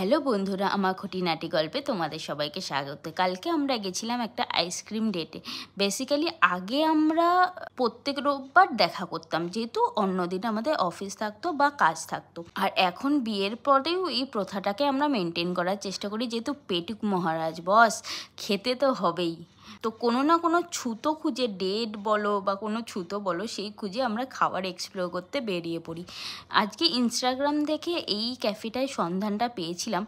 Hello বন্ধুরা, আমার খুঁটিনাটি গল্পে তোমাদের সবাইকে স্বাগত। কালকে আমরা গেছিলাম একটা আইসক্রিম ডেটে। বেসিক্যালি আগে আমরা প্রত্যেক রোববার দেখা করতাম, যেহেতু অন্যদিন আমাদের অফিস থাকতো বা কাজ থাকতো। আর এখন বিয়ের পরেও এই প্রথাটাকে আমরা মেনটেন করার চেষ্টা করি, যেহেতু পেটুক মহারাজ বস, খেতে তো হবেই। তো কোনো না কোনো ছুতো খুঁজে, ডেট বলো বা কোনো ছুতো বলো, সেই খুঁজে আমরা খাবার এক্সপ্লোর করতে বেরিয়ে পড়ি। আজকে ইনস্টাগ্রাম দেখে এই ক্যাফেটায় সন্ধানটা পেয়েছিলাম।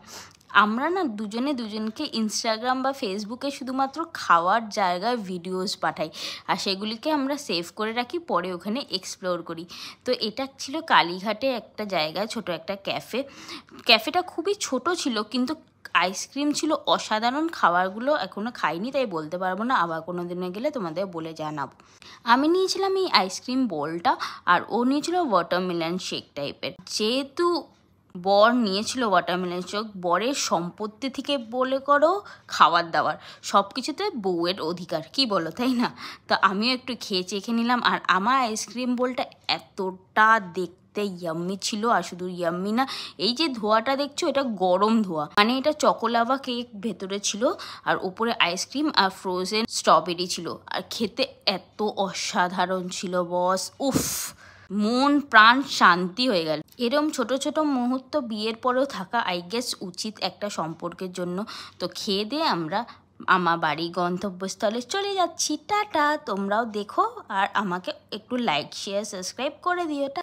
আমরা না দুজনকে ইনস্টাগ্রাম বা ফেসবুকে শুধুমাত্র খাওয়ার জায়গায় ভিডিওস পাঠাই, আর সেগুলিকে আমরা সেভ করে রাখি, পরে ওখানে এক্সপ্লোর করি। তো এটা ছিল কালীঘাটে একটা জায়গা, ছোট একটা ক্যাফেটা খুবই ছোট ছিল, কিন্তু আইসক্রিম ছিল অসাধারণ। খাবারগুলো এখনও খাইনি, তাই বলতে পারবো না, আবার কোনো দিনে গেলে তোমাদের বলে জানাবো। আমি নিয়েছিলাম এই আইসক্রিম বোলটা, আর ও নিয়েছিল ওয়াটারমেলন শেক টাইপের। যেহেতু বর নিয়েছিল ওয়াটারমেলন শেক, বরের সম্পত্তি থেকে বলে করো খাবার দাবার সব কিছুতে বউয়ের অধিকার, কি বলো তাই না? তো আমিও একটু খেয়ে চেখে নিলাম। আর আমার আইসক্রিম বোলটা এতটা দেখতে ইয়াম্মি ছিল, আর শুধু ইয়াম্মি না, এই যে ধোয়াটা দেখছো, এটা গরম ধোয়া, মানে এটা চকোলাভা কেক ভেতরে ছিল, আর উপরে আইসক্রিম আর ফ্রোজেন স্ট্রবেরি ছিল, আর খেতে এত অসাধারণ ছিল বস, উফ, মন প্রাণ শান্তি হয়ে গেল। এরম ছোট ছোট মুহূর্ত বিয়ের পরেও থাকা আই গেস উচিত একটা সম্পর্কের জন্য। তো খেয়ে দিয়ে আমরা আমার বাড়ি গন্তব্যস্থলে চলে যাচ্ছি। টাটা। তোমরাও দেখো, আর আমাকে একটু লাইক শেয়ার সাবস্ক্রাইব করে দিও।